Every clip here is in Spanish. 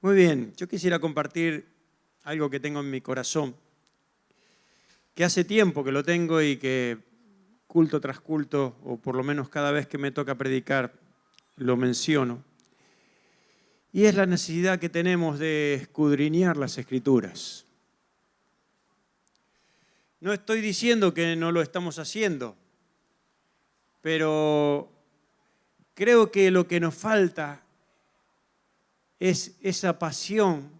Muy bien, yo quisiera compartir algo que tengo en mi corazón, que hace tiempo que lo tengo y que culto tras culto, o por lo menos cada vez que me toca predicar, lo menciono. Y es la necesidad que tenemos de escudriñar las Escrituras. No estoy diciendo que no lo estamos haciendo, pero creo que lo que nos falta es esa pasión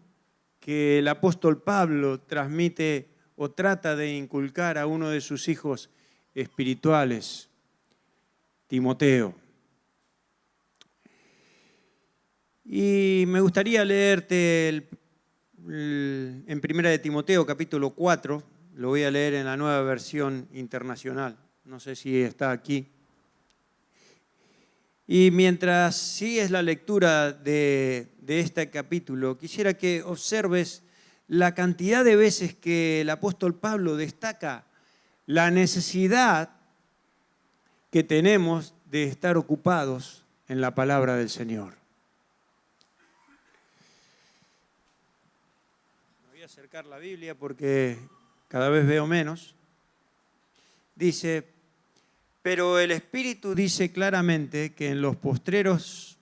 que el apóstol Pablo transmite o trata de inculcar a uno de sus hijos espirituales, Timoteo. Y me gustaría leerte en Primera de Timoteo, capítulo 4, lo voy a leer en la Nueva Versión Internacional, no sé si está aquí. Y mientras sigues la lectura de este capítulo, quisiera que observes la cantidad de veces que el apóstol Pablo destaca la necesidad que tenemos de estar ocupados en la palabra del Señor. Me voy a acercar la Biblia porque cada vez veo menos. Dice: pero el Espíritu dice claramente que en los postreros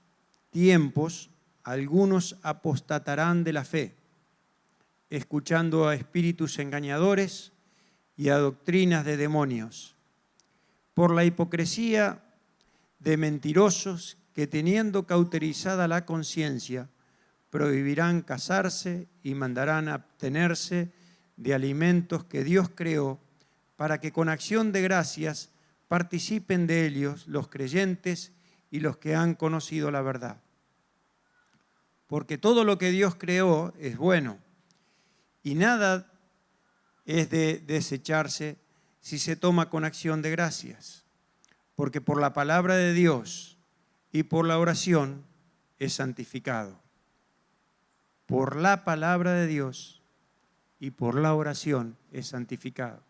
tiempos algunos apostatarán de la fe, escuchando a espíritus engañadores y a doctrinas de demonios, por la hipocresía de mentirosos que, teniendo cauterizada la conciencia, prohibirán casarse y mandarán abstenerse de alimentos que Dios creó, para que con acción de gracias participen de ellos los creyentes y los que han conocido la verdad. Porque todo lo que Dios creó es bueno, y nada es de desecharse si se toma con acción de gracias, porque por la palabra de Dios y por la oración es santificado. Por la palabra de Dios y por la oración es santificado.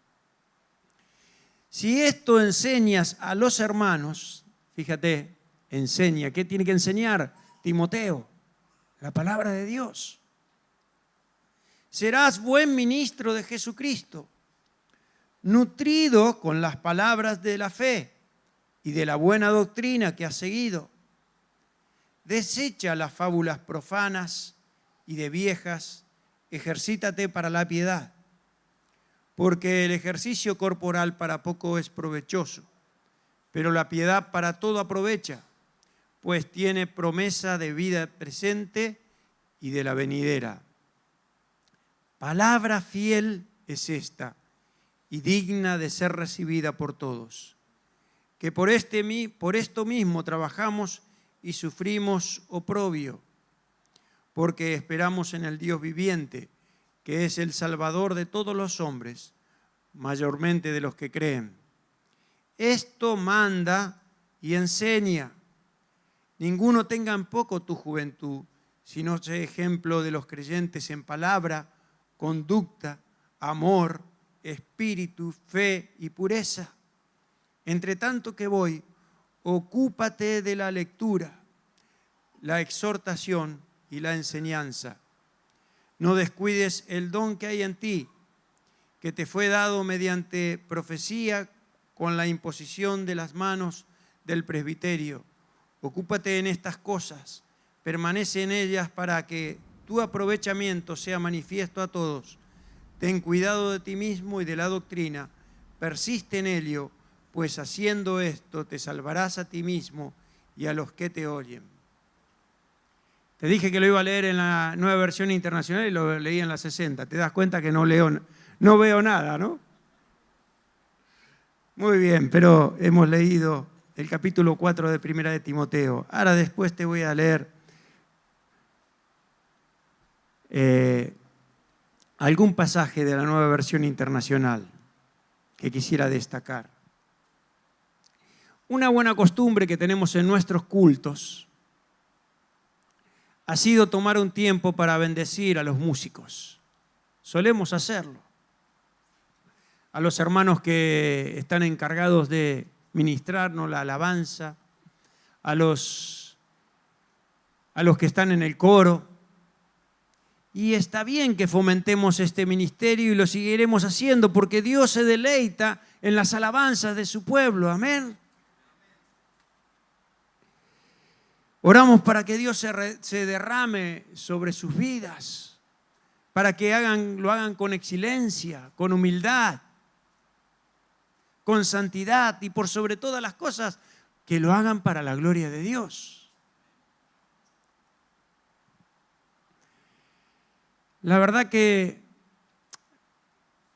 Si esto enseñas a los hermanos, fíjate, enseña. ¿Qué tiene que enseñar Timoteo? La palabra de Dios. Serás buen ministro de Jesucristo, nutrido con las palabras de la fe y de la buena doctrina que has seguido. Desecha las fábulas profanas y de viejas, ejercítate para la piedad. Porque el ejercicio corporal para poco es provechoso, pero la piedad para todo aprovecha, pues tiene promesa de vida presente y de la venidera. Palabra fiel es esta, y digna de ser recibida por todos, que por esto mismo trabajamos y sufrimos oprobio, porque esperamos en el Dios viviente, que es el Salvador de todos los hombres, mayormente de los que creen. Esto manda y enseña. Ninguno tenga en poco tu juventud, sino sea ejemplo de los creyentes en palabra, conducta, amor, espíritu, fe y pureza. Entre tanto que voy, ocúpate de la lectura, la exhortación y la enseñanza. No descuides el don que hay en ti, que te fue dado mediante profecía con la imposición de las manos del presbiterio. Ocúpate en estas cosas, permanece en ellas para que tu aprovechamiento sea manifiesto a todos. Ten cuidado de ti mismo y de la doctrina, persiste en ello, pues haciendo esto te salvarás a ti mismo y a los que te oyen. Te dije que lo iba a leer en la Nueva Versión Internacional y lo leí en la 60. Te das cuenta que no veo nada, ¿no? Muy bien, pero hemos leído el capítulo 4 de Primera de Timoteo. Ahora después te voy a leer algún pasaje de la Nueva Versión Internacional que quisiera destacar. Una buena costumbre que tenemos en nuestros cultos ha sido tomar un tiempo para bendecir a los músicos. Solemos hacerlo. A los hermanos que están encargados de ministrarnos la alabanza, a los que están en el coro, Y está bien que fomentemos este ministerio y lo seguiremos haciendo porque Dios se deleita en las alabanzas de su pueblo. Amén. Oramos para que Dios se derrame sobre sus vidas, para que lo hagan con excelencia, con humildad, con santidad y por sobre todas las cosas, que lo hagan para la gloria de Dios. La verdad que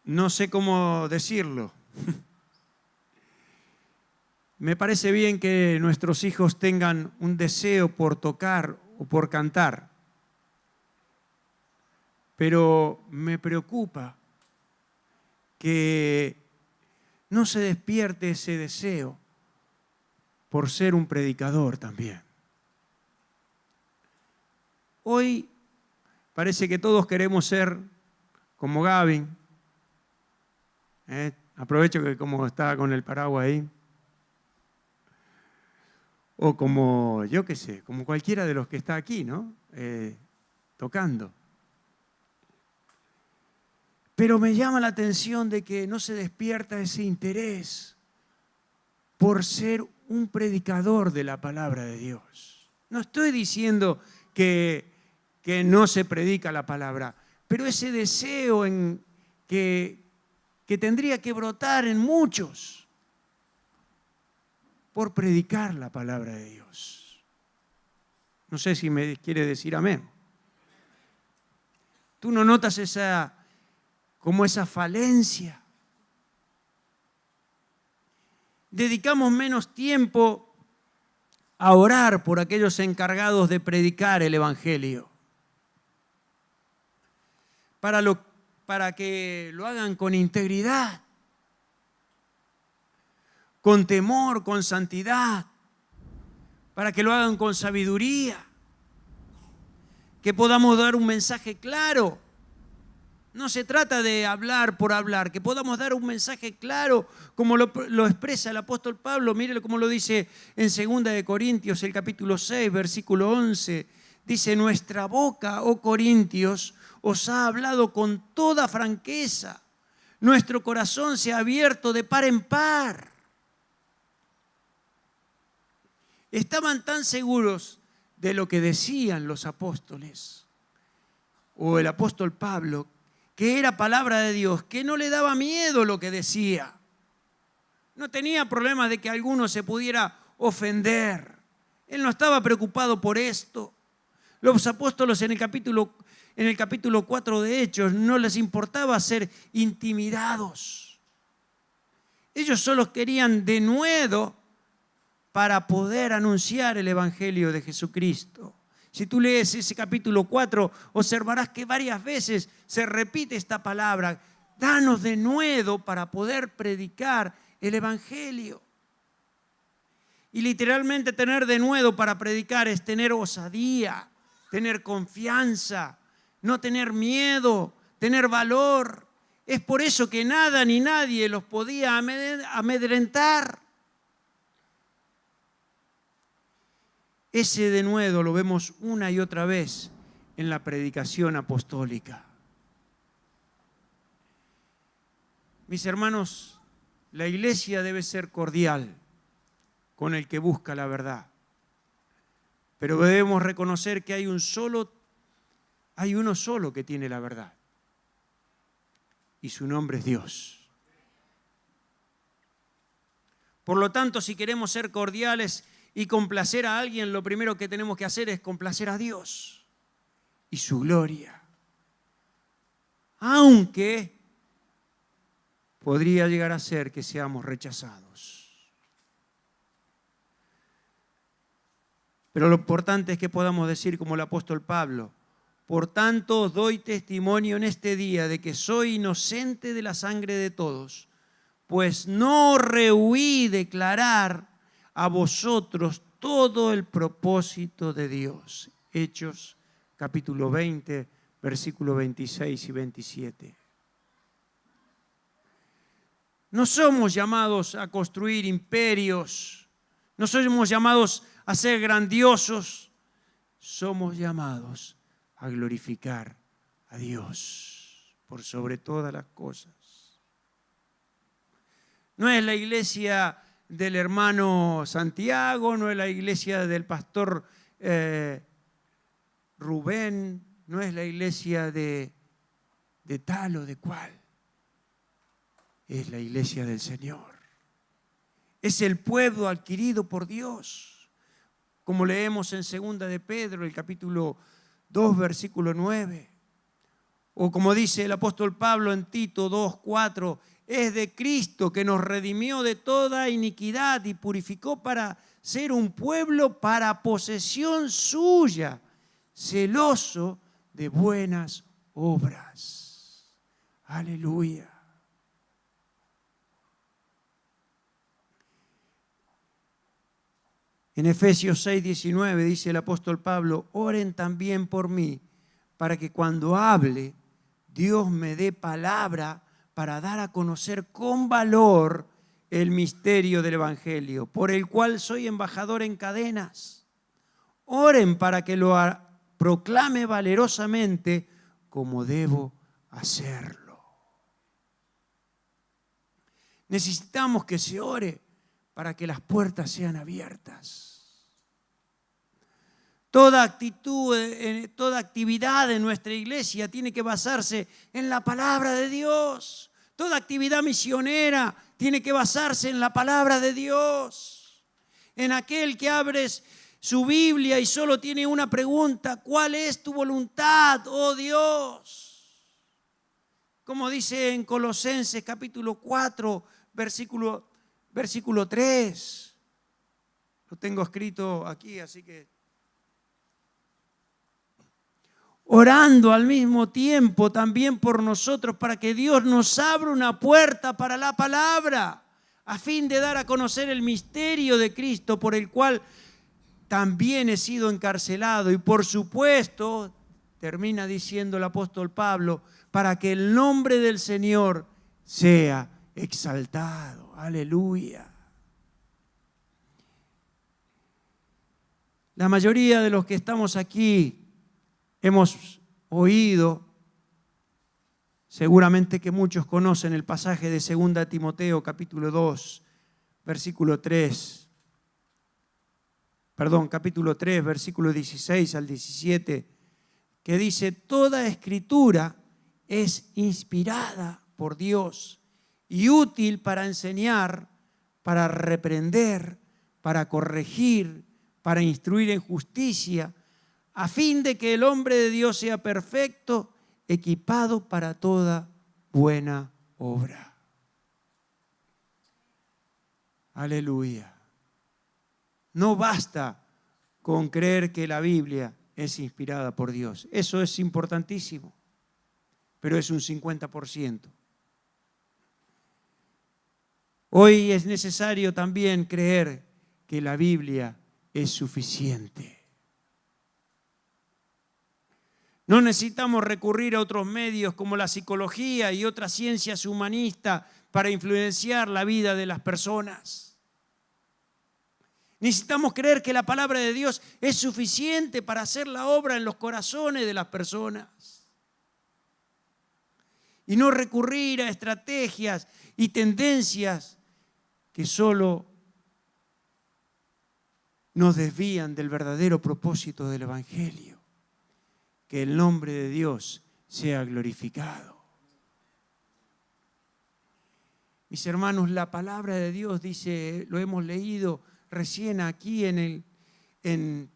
no sé cómo decirlo. Me parece bien que nuestros hijos tengan un deseo por tocar o por cantar, pero me preocupa que no se despierte ese deseo por ser un predicador también. Hoy parece que todos queremos ser como Gavin. Aprovecho que como está con el paraguas ahí. O como, yo qué sé, como cualquiera de los que está aquí, ¿no? Tocando. Pero me llama la atención de que no se despierta ese interés por ser un predicador de la palabra de Dios. No estoy diciendo que no se predica la palabra, pero ese deseo que tendría que brotar en muchos por predicar la palabra de Dios. No sé si me quiere decir amén. ¿Tú no notas esa falencia? Dedicamos menos tiempo a orar por aquellos encargados de predicar el Evangelio, para que lo hagan con integridad, con temor, con santidad, para que lo hagan con sabiduría, que podamos dar un mensaje claro. No se trata de hablar por hablar, que podamos dar un mensaje claro, como lo expresa el apóstol Pablo. Mírelo cómo lo dice en 2 de Corintios, el capítulo 6, versículo 11. Dice, nuestra boca, oh Corintios, os ha hablado con toda franqueza. Nuestro corazón se ha abierto de par en par. Estaban tan seguros de lo que decían los apóstoles o el apóstol Pablo, que era palabra de Dios, que no le daba miedo lo que decía. No tenía problema de que alguno se pudiera ofender. Él no estaba preocupado por esto. Los apóstoles en el capítulo 4 de Hechos no les importaba ser intimidados. Ellos solo querían denuedo para poder anunciar el Evangelio de Jesucristo. Si tú lees ese capítulo 4, observarás que varias veces se repite esta palabra, danos denuedo para poder predicar el Evangelio. Y literalmente tener denuedo para predicar es tener osadía, tener confianza, no tener miedo, tener valor. Es por eso que nada ni nadie los podía amedrentar. Ese denuedo lo vemos una y otra vez en la predicación apostólica. Mis hermanos, la iglesia debe ser cordial con el que busca la verdad. Pero debemos reconocer que hay uno solo que tiene la verdad. Y su nombre es Dios. Por lo tanto, si queremos ser cordiales y complacer a alguien, lo primero que tenemos que hacer es complacer a Dios y su gloria. Aunque podría llegar a ser que seamos rechazados. Pero lo importante es que podamos decir como el apóstol Pablo, por tanto os doy testimonio en este día de que soy inocente de la sangre de todos, pues no rehuí declarar a vosotros todo el propósito de Dios. Hechos capítulo 20, versículos 26 y 27. No somos llamados a construir imperios, no somos llamados a ser grandiosos, somos llamados a glorificar a Dios por sobre todas las cosas. No es la iglesia del hermano Santiago, no es la iglesia del pastor Rubén, no es la iglesia de tal o de cual. Es la iglesia del Señor. Es el pueblo adquirido por Dios. Como leemos en 2 de Pedro, el capítulo 2, versículo 9. O como dice el apóstol Pablo en Tito 2, 4, es de Cristo que nos redimió de toda iniquidad y purificó para ser un pueblo para posesión suya, celoso de buenas obras. Aleluya. En Efesios 6, 19 dice el apóstol Pablo, oren también por mí, para que cuando hable, Dios me dé palabra para dar a conocer con valor el misterio del Evangelio, por el cual soy embajador en cadenas. Oren para que lo proclame valerosamente como debo hacerlo. Necesitamos que se ore para que las puertas sean abiertas. Toda actitud, toda actividad en nuestra iglesia tiene que basarse en la palabra de Dios. Toda actividad misionera tiene que basarse en la palabra de Dios. En aquel que abres su Biblia y solo tiene una pregunta: ¿cuál es tu voluntad, oh Dios? Como dice en Colosenses capítulo 4, versículo 3. Lo tengo escrito aquí, así que... Orando al mismo tiempo también por nosotros, para que Dios nos abra una puerta para la palabra, a fin de dar a conocer el misterio de Cristo, por el cual también he sido encarcelado. Y por supuesto, termina diciendo el apóstol Pablo, para que el nombre del Señor sea exaltado. Aleluya. La mayoría de los que estamos aquí hemos oído, seguramente que muchos conocen el pasaje de 2 Timoteo capítulo 2, versículo 3. Capítulo 3, versículo 16 al 17, que dice: toda escritura es inspirada por Dios y útil para enseñar, para reprender, para corregir, para instruir en justicia, a fin de que el hombre de Dios sea perfecto, equipado para toda buena obra. Aleluya. No basta con creer que la Biblia es inspirada por Dios. Eso es importantísimo, pero es un 50%. Hoy es necesario también creer que la Biblia es suficiente. No necesitamos recurrir a otros medios como la psicología y otras ciencias humanistas para influenciar la vida de las personas. Necesitamos creer que la palabra de Dios es suficiente para hacer la obra en los corazones de las personas. Y no recurrir a estrategias y tendencias que solo nos desvían del verdadero propósito del Evangelio. Que el nombre de Dios sea glorificado. Mis hermanos, la palabra de Dios dice, lo hemos leído recién aquí en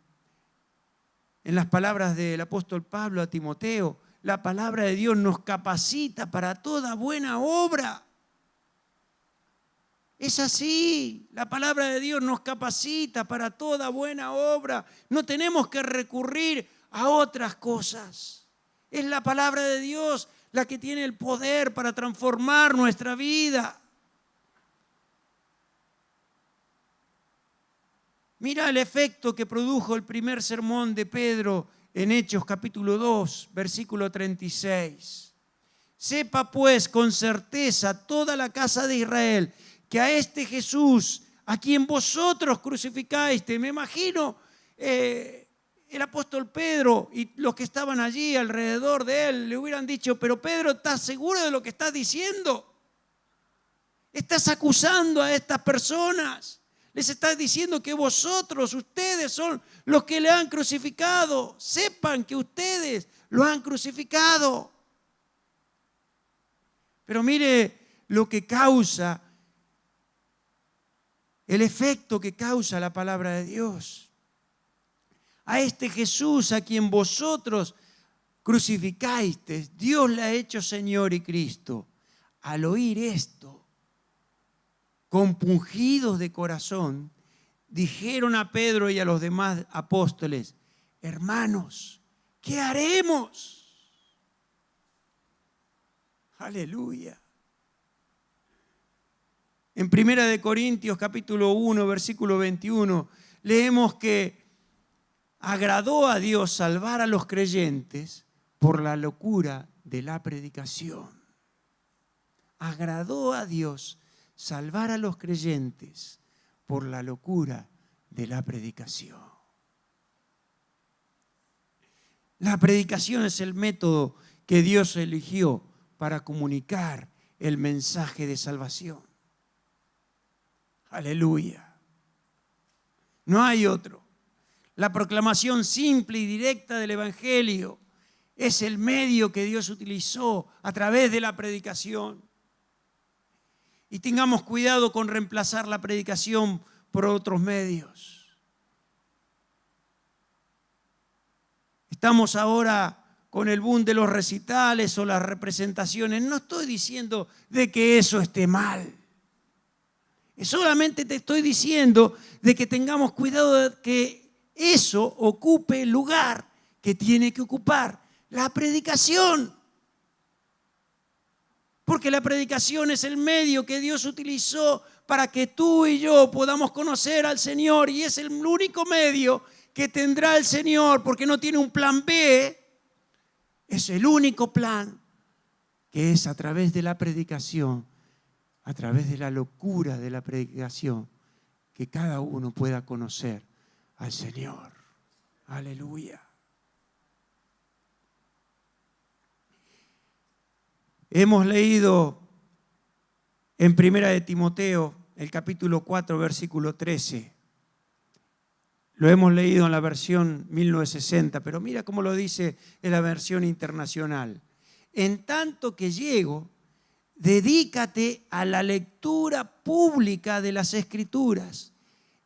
las palabras del apóstol Pablo a Timoteo, la palabra de Dios nos capacita para toda buena obra. Es así, la palabra de Dios nos capacita para toda buena obra. No tenemos que recurrir a otras cosas. Es la palabra de Dios la que tiene el poder para transformar nuestra vida. Mira el efecto que produjo el primer sermón de Pedro en Hechos capítulo 2, versículo 36. Sepa pues con certeza toda la casa de Israel que a este Jesús, a quien vosotros crucificaste, me imagino el apóstol Pedro y los que estaban allí alrededor de él le hubieran dicho, pero Pedro, ¿estás seguro de lo que estás diciendo? Estás acusando a estas personas. Les estás diciendo que ustedes son los que le han crucificado. Sepan que ustedes lo han crucificado. Pero mire lo que causa, el efecto que causa la palabra de Dios. A este Jesús a quien vosotros crucificasteis, Dios le ha hecho Señor y Cristo. Al oír esto, compungidos de corazón, dijeron a Pedro y a los demás apóstoles, hermanos, ¿qué haremos? Aleluya. En 1 Corintios capítulo 1, versículo 21, leemos que agradó a Dios salvar a los creyentes por la locura de la predicación. Agradó a Dios salvar a los creyentes por la locura de la predicación. La predicación es el método que Dios eligió para comunicar el mensaje de salvación. Aleluya. No hay otro. La proclamación simple y directa del Evangelio es el medio que Dios utilizó a través de la predicación. Y tengamos cuidado con reemplazar la predicación por otros medios. Estamos ahora con el boom de los recitales o las representaciones. No estoy diciendo de que eso esté mal. Solamente te estoy diciendo de que tengamos cuidado de que eso ocupe el lugar que tiene que ocupar la predicación. Porque la predicación es el medio que Dios utilizó para que tú y yo podamos conocer al Señor. Y es el único medio que tendrá el Señor, porque no tiene un plan B. Es el único plan que es a través de la predicación, a través de la locura de la predicación, que cada uno pueda conocer al Señor. Aleluya. Hemos leído en 1 Timoteo, el capítulo 4, versículo 13. Lo hemos leído en la versión 1960, pero mira cómo lo dice en la versión internacional. En tanto que llego, dedícate a la lectura pública de las Escrituras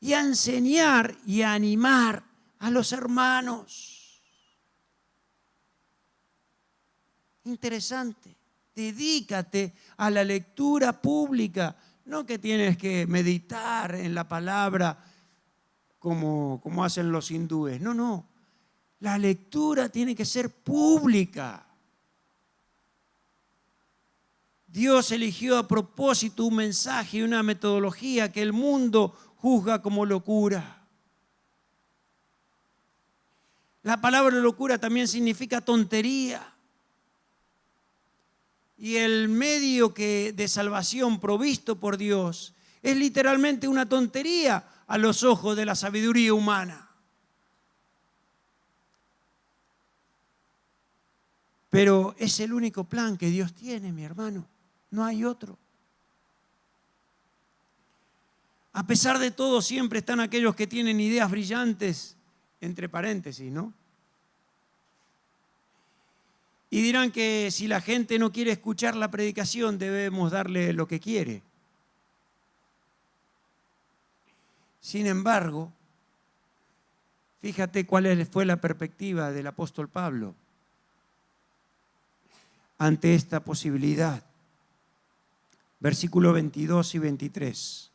y a enseñar y a animar a los hermanos. Interesante. Dedícate a la lectura pública. No que tienes que meditar en la palabra como hacen los hindúes. No. La lectura tiene que ser pública. Dios eligió a propósito un mensaje y una metodología que el mundo juzga como locura. La palabra locura también significa tontería. Y el medio de salvación provisto por Dios es literalmente una tontería a los ojos de la sabiduría humana. Pero es el único plan que Dios tiene, mi hermano. No hay otro. A pesar de todo, siempre están aquellos que tienen ideas brillantes, entre paréntesis, ¿no? Y dirán que si la gente no quiere escuchar la predicación, debemos darle lo que quiere. Sin embargo, fíjate cuál fue la perspectiva del apóstol Pablo ante esta posibilidad. Versículos 22 y 23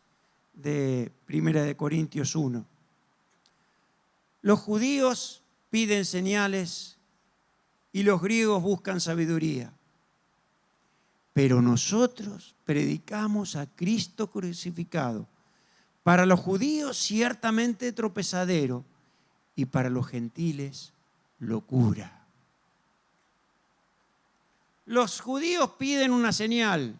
de 1 Corintios 1. Los judíos piden señales y los griegos buscan sabiduría. Pero nosotros predicamos a Cristo crucificado. Para los judíos ciertamente tropezadero y para los gentiles locura. Los judíos piden una señal.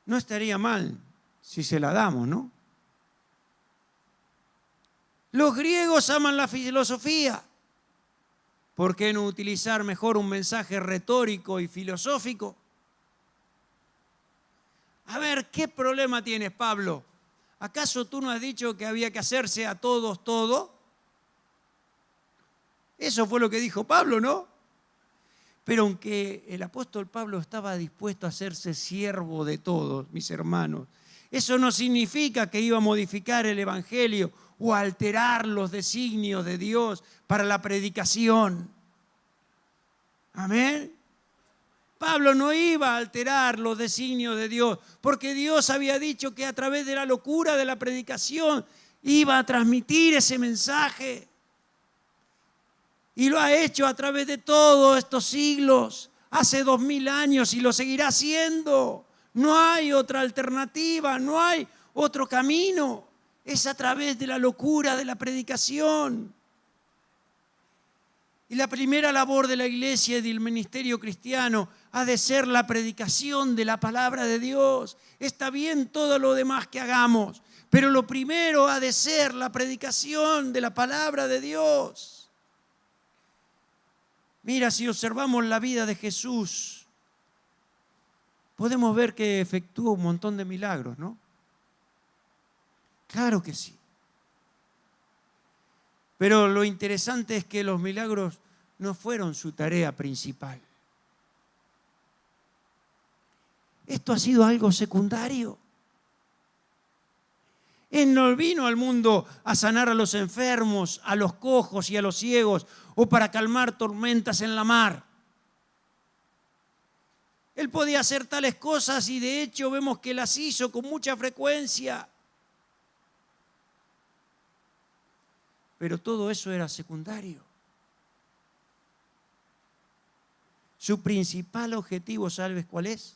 No estaría mal si se la damos, ¿no? Los griegos aman la filosofía. ¿Por qué no utilizar mejor un mensaje retórico y filosófico? A ver, ¿qué problema tienes, Pablo? ¿Acaso tú no has dicho que había que hacerse a todos todo? Eso fue lo que dijo Pablo, ¿no? Pero aunque el apóstol Pablo estaba dispuesto a hacerse siervo de todos, mis hermanos, eso no significa que iba a modificar el evangelio o a alterar los designios de Dios para la predicación. Amén. Pablo no iba a alterar los designios de Dios, porque Dios había dicho que a través de la locura de la predicación iba a transmitir ese mensaje. Y lo ha hecho a través de todos estos siglos, hace 2000 años, y lo seguirá haciendo. No hay otra alternativa, no hay otro camino. Es a través de la locura de la predicación. Y la primera labor de la iglesia y del ministerio cristiano ha de ser la predicación de la palabra de Dios. Está bien todo lo demás que hagamos, pero lo primero ha de ser la predicación de la palabra de Dios. Mira, si observamos la vida de Jesús, podemos ver que efectuó un montón de milagros, ¿no? Claro que sí. Pero lo interesante es que los milagros no fueron su tarea principal. Esto ha sido algo secundario. Él no vino al mundo a sanar a los enfermos, a los cojos y a los ciegos, o para calmar tormentas en la mar. Él podía hacer tales cosas y de hecho vemos que las hizo con mucha frecuencia. Pero todo eso era secundario. Su principal objetivo, ¿sabes cuál es?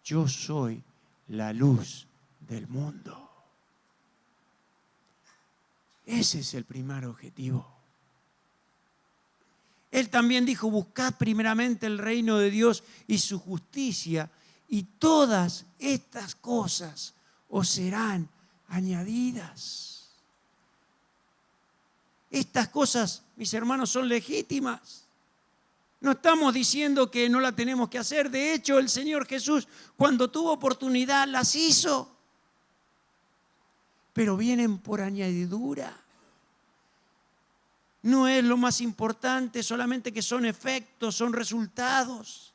Yo soy la luz del mundo. Ese es el primer objetivo. Él también dijo, buscad primeramente el reino de Dios y su justicia, y todas estas cosas os serán añadidas. Estas cosas, mis hermanos, son legítimas. No estamos diciendo que no la tenemos que hacer. De hecho, el Señor Jesús, cuando tuvo oportunidad, las hizo. Pero vienen por añadidura. No es lo más importante, solamente que son efectos, son resultados.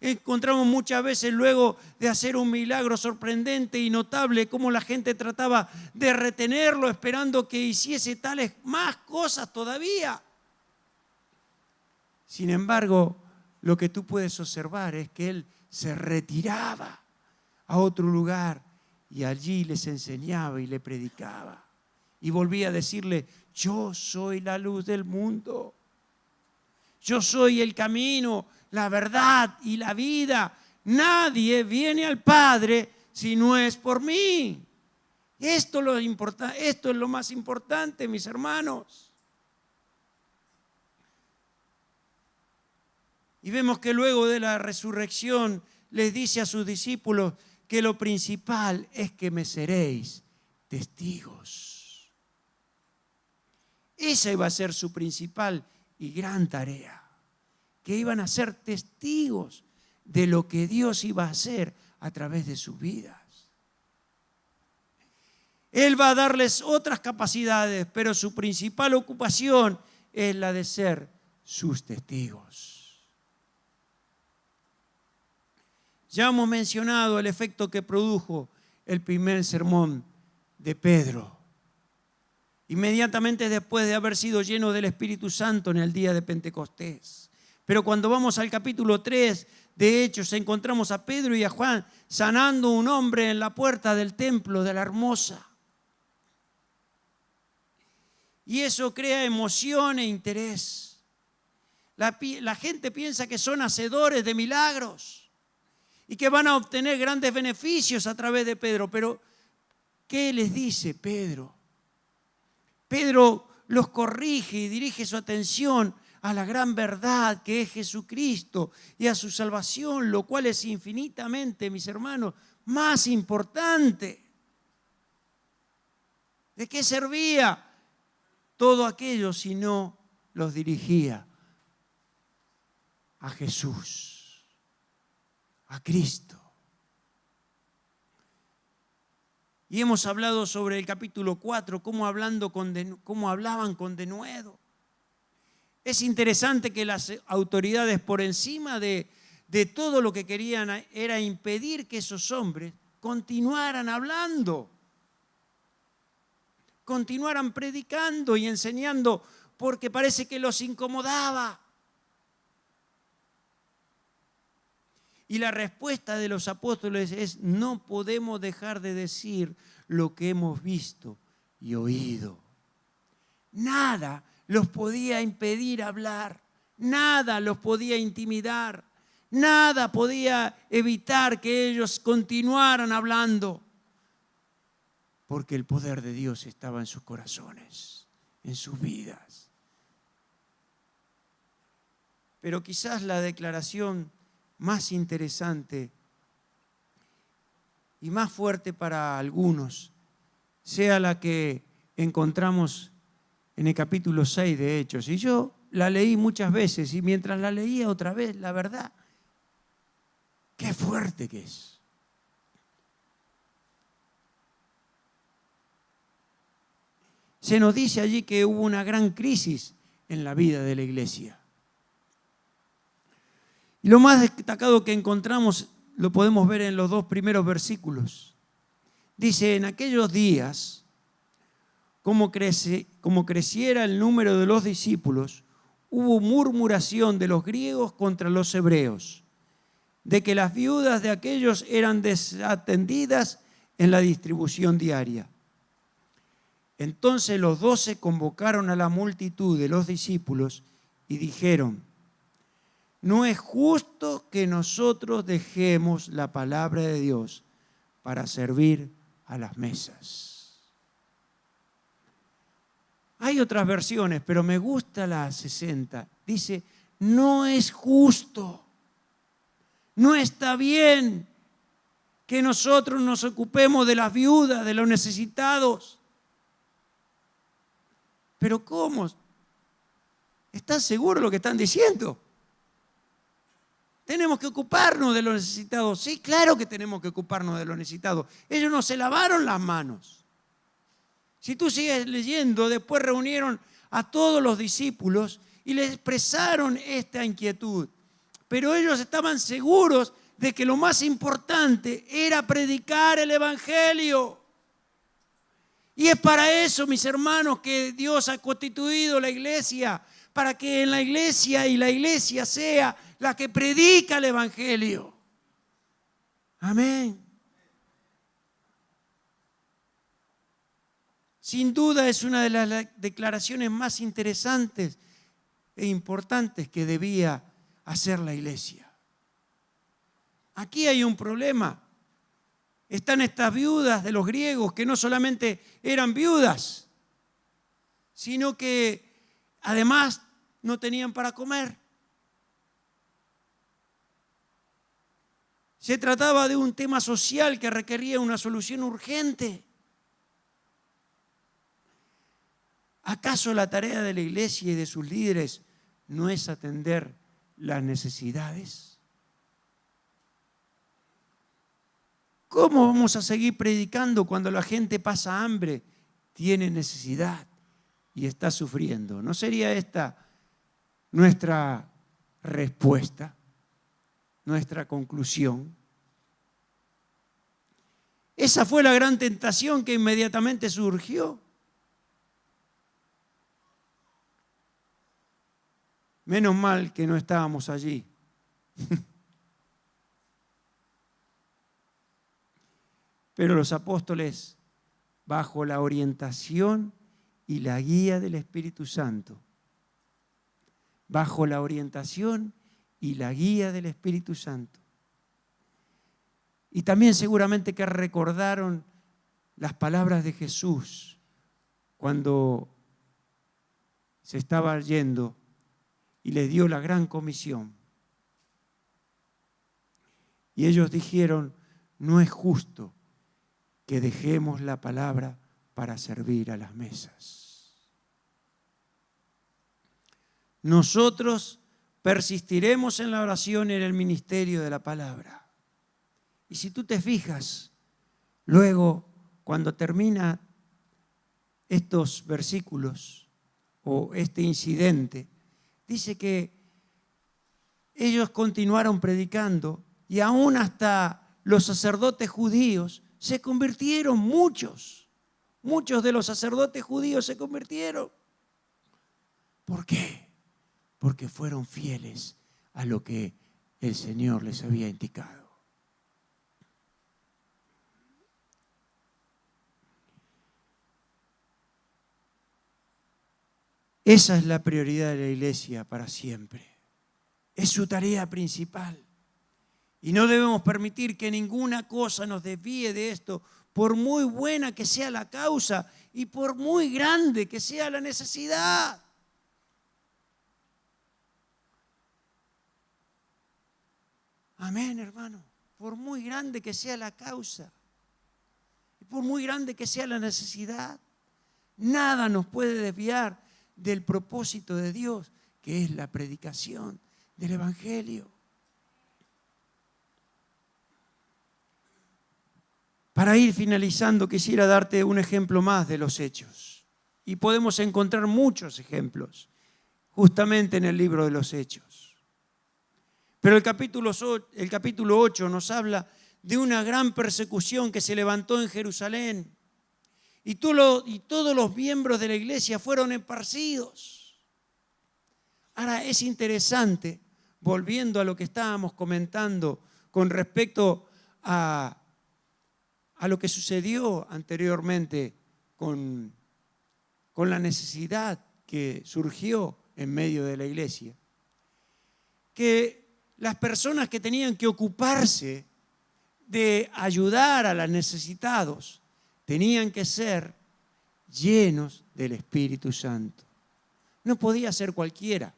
Encontramos muchas veces luego de hacer un milagro sorprendente y notable cómo la gente trataba de retenerlo esperando que hiciese tales más cosas todavía. Sin embargo, lo que tú puedes observar es que él se retiraba a otro lugar y allí les enseñaba y le predicaba. Y volvía a decirle, yo soy la luz del mundo. Yo soy el camino, la verdad y la vida. Nadie viene al Padre si no es por mí. Esto es lo más importante, mis hermanos. Y vemos que luego de la resurrección les dice a sus discípulos que lo principal es que me seréis testigos. Esa iba a ser su principal y gran tarea, que iban a ser testigos de lo que Dios iba a hacer a través de sus vidas. Él va a darles otras capacidades, pero su principal ocupación es la de ser sus testigos. Ya hemos mencionado el efecto que produjo el primer sermón de Pedro. Inmediatamente después de haber sido lleno del Espíritu Santo en el día de Pentecostés. Pero cuando vamos al capítulo 3 de Hechos, encontramos a Pedro y a Juan sanando a un hombre en la puerta del templo de la Hermosa. Y eso crea emoción e interés. La gente piensa que son hacedores de milagros y que van a obtener grandes beneficios a través de Pedro. Pero, ¿qué les dice Pedro? Pedro los corrige y dirige su atención a la gran verdad que es Jesucristo y a su salvación, lo cual es infinitamente, mis hermanos, más importante. ¿De qué servía todo aquello si no los dirigía a Jesús, a Cristo? Y hemos hablado sobre el capítulo 4, cómo hablaban con denuedo. Es interesante que las autoridades, por encima de todo lo que querían, era impedir que esos hombres continuaran hablando, continuaran predicando y enseñando, porque parece que los incomodaba. Y la respuesta de los apóstoles es: no podemos dejar de decir lo que hemos visto y oído. Nada los podía impedir hablar, nada los podía intimidar, nada podía evitar que ellos continuaran hablando, porque el poder de Dios estaba en sus corazones, en sus vidas. Pero quizás la declaración más interesante y más fuerte para algunos sea la que encontramos en el capítulo 6 de Hechos. Y yo la leí muchas veces, y mientras la leía otra vez, la verdad, qué fuerte que es. Se nos dice allí que hubo una gran crisis en la vida de la iglesia. Y lo más destacado que encontramos lo podemos ver en los 2 primeros versículos. Dice: en aquellos días, como creciera el número de los discípulos, hubo murmuración de los griegos contra los hebreos, de que las viudas de aquellos eran desatendidas en la distribución diaria. Entonces los 12 convocaron a la multitud de los discípulos y dijeron: no es justo que nosotros dejemos la palabra de Dios para servir a las mesas. Hay otras versiones, pero me gusta la 60. Dice: no es justo, no está bien que nosotros nos ocupemos de las viudas, de los necesitados. Pero ¿cómo? ¿Estás seguro de lo que están diciendo? Tenemos que ocuparnos de los necesitados. Sí, claro que tenemos que ocuparnos de los necesitados. Ellos no se lavaron las manos. Si tú sigues leyendo, después reunieron a todos los discípulos y les expresaron esta inquietud. Pero ellos estaban seguros de que lo más importante era predicar el evangelio. Y es para eso, mis hermanos, que Dios ha constituido la iglesia, para que en la iglesia sea la que predica el evangelio. Amén. Sin duda es una de las declaraciones más interesantes e importantes que debía hacer la iglesia. Aquí hay un problema. Están estas viudas de los griegos que no solamente eran viudas, sino que además no tenían para comer. Se trataba de un tema social que requería una solución urgente. ¿Acaso la tarea de la iglesia y de sus líderes no es atender las necesidades? ¿Cómo vamos a seguir predicando cuando la gente pasa hambre, tiene necesidad y está sufriendo? ¿No sería esta nuestra respuesta, nuestra conclusión? Esa fue la gran tentación que inmediatamente surgió. Menos mal que no estábamos allí. Pero los apóstoles, bajo la orientación y la guía del Espíritu Santo, bajo la orientación y la guía del Espíritu Santo, y también seguramente que recordaron las palabras de Jesús cuando se estaba yendo y les dio la gran comisión. Y ellos dijeron: no es justo que dejemos la palabra para servir a las mesas. Nosotros persistiremos en la oración y en el ministerio de la palabra. Y si tú te fijas, luego, cuando termina estos versículos o este incidente, dice que ellos continuaron predicando y aún hasta los sacerdotes judíos se convirtieron, muchos de los sacerdotes judíos se convirtieron. ¿Por qué? Porque fueron fieles a lo que el Señor les había indicado. Esa es la prioridad de la iglesia para siempre. Es su tarea principal. Y no debemos permitir que ninguna cosa nos desvíe de esto, por muy buena que sea la causa y por muy grande que sea la necesidad. Amén, hermano. Por muy grande que sea la causa y por muy grande que sea la necesidad, nada nos puede desviar del propósito de Dios, que es la predicación del Evangelio. Para ir finalizando, quisiera darte un ejemplo más de los Hechos. Y podemos encontrar muchos ejemplos justamente en el libro de los Hechos. Pero el capítulo 8 nos habla de una gran persecución que se levantó en Jerusalén. Y todos los miembros de la iglesia fueron esparcidos. Ahora es interesante, volviendo a lo que estábamos comentando con respecto a lo que sucedió anteriormente con la necesidad que surgió en medio de la iglesia, que las personas que tenían que ocuparse de ayudar a los necesitados tenían que ser llenos del Espíritu Santo. No podía ser cualquiera.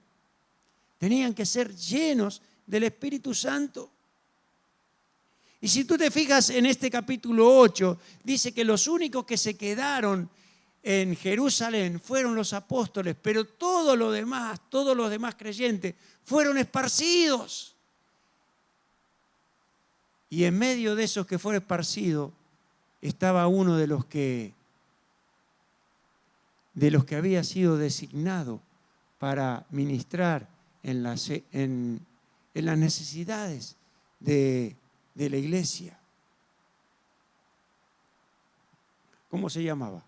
Tenían que ser llenos del Espíritu Santo. Y si tú te fijas en este capítulo 8, dice que los únicos que se quedaron en Jerusalén fueron los apóstoles, pero todos los demás creyentes fueron esparcidos. Y en medio de esos que fueron esparcidos estaba uno de los que había sido designado para ministrar en las necesidades de la iglesia. ¿Cómo se llamaba?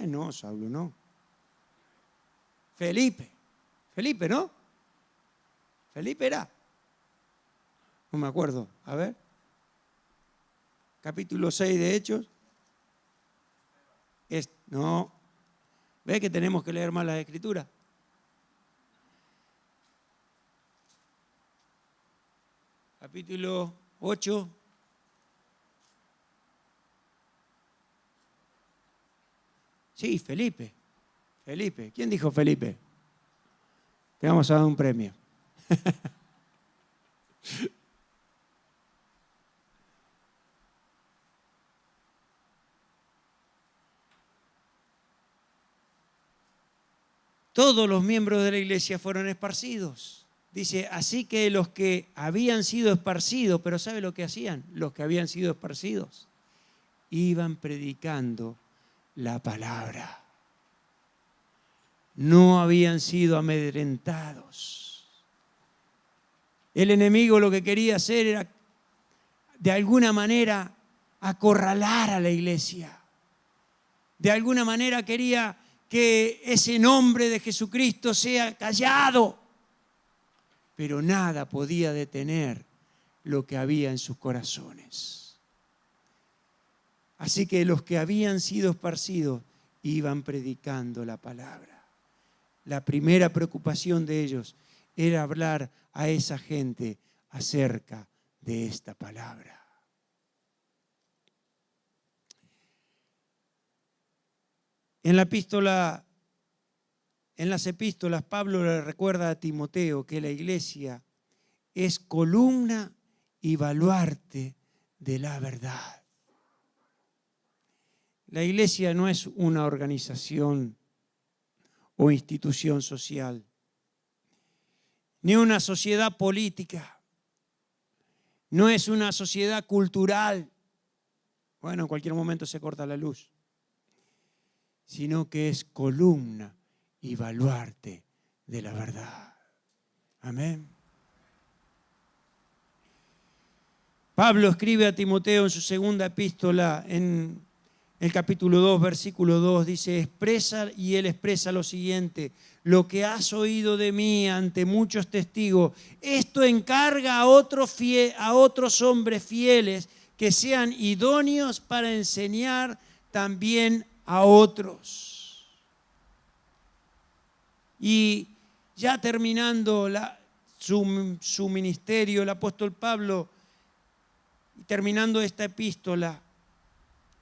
No, Saulo no. Felipe, ¿no? Felipe era. No me acuerdo. A ver. Capítulo 6 de Hechos. No. ¿Ve que tenemos que leer más las Escrituras? Capítulo 8. Sí, Felipe. ¿Quién dijo Felipe? Te vamos a dar un premio. Todos los miembros de la iglesia fueron esparcidos. Dice, así que los que habían sido esparcidos, pero ¿sabe lo que hacían? Los que habían sido esparcidos iban predicando la palabra. No habían sido amedrentados. El enemigo lo que quería hacer era, de alguna manera, acorralar a la iglesia. De alguna manera quería que ese nombre de Jesucristo sea callado. Pero nada podía detener lo que había en sus corazones. Así que los que habían sido esparcidos iban predicando la palabra. La primera preocupación de ellos era hablar a esa gente acerca de esta palabra. En las epístolas, Pablo le recuerda a Timoteo que la iglesia es columna y baluarte de la verdad. La iglesia no es una organización o institución social, ni una sociedad política, no es una sociedad cultural. Bueno, en cualquier momento se corta la luz, sino que es columna y baluarte de la verdad. Amén. Pablo escribe a Timoteo en su segunda epístola, en el capítulo 2, versículo 2, dice, él expresa lo siguiente: lo que has oído de mí ante muchos testigos, esto encarga a otros hombres fieles que sean idóneos para enseñar también a otros. Y ya terminando su ministerio, el apóstol Pablo, terminando esta epístola,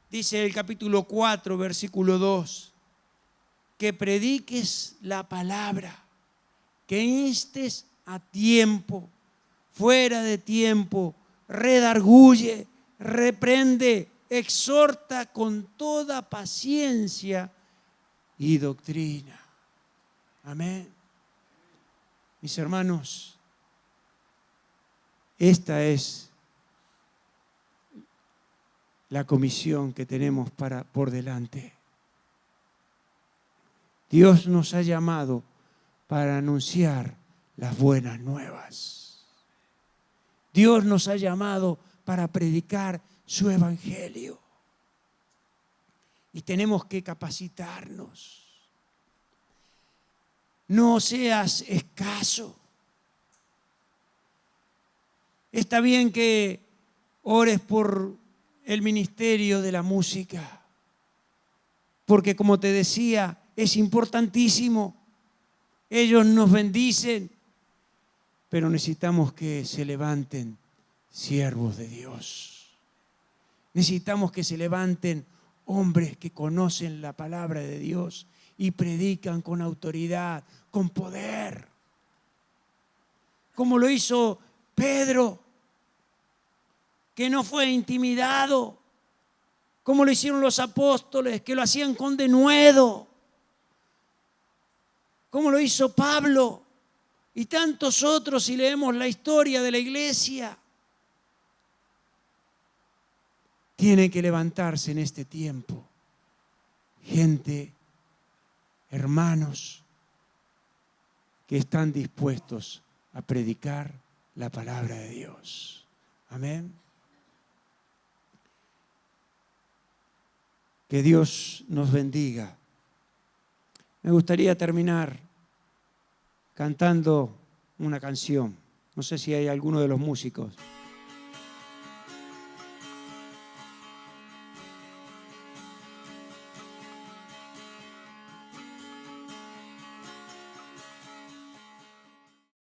dice el capítulo 4, versículo 2, que prediques la palabra, que instes a tiempo, fuera de tiempo, redarguye, reprende, exhorta con toda paciencia y doctrina. Amén. Mis hermanos, esta es la comisión que tenemos por delante. Dios nos ha llamado para anunciar las buenas nuevas. Dios nos ha llamado para predicar su evangelio. Y tenemos que capacitarnos. No seas escaso. Está bien que ores por el ministerio de la música, porque como te decía, es importantísimo. Ellos nos bendicen, pero necesitamos que se levanten siervos de Dios. Necesitamos que se levanten hombres que conocen la palabra de Dios y predican con autoridad, con poder. Como lo hizo Pedro, que no fue intimidado, como lo hicieron los apóstoles, que lo hacían con denuedo, como lo hizo Pablo y tantos otros, si leemos la historia de la iglesia. Tiene que levantarse en este tiempo gente, hermanos, que están dispuestos a predicar la palabra de Dios. Amén. Que Dios nos bendiga. Me gustaría terminar cantando una canción. No sé si hay alguno de los músicos.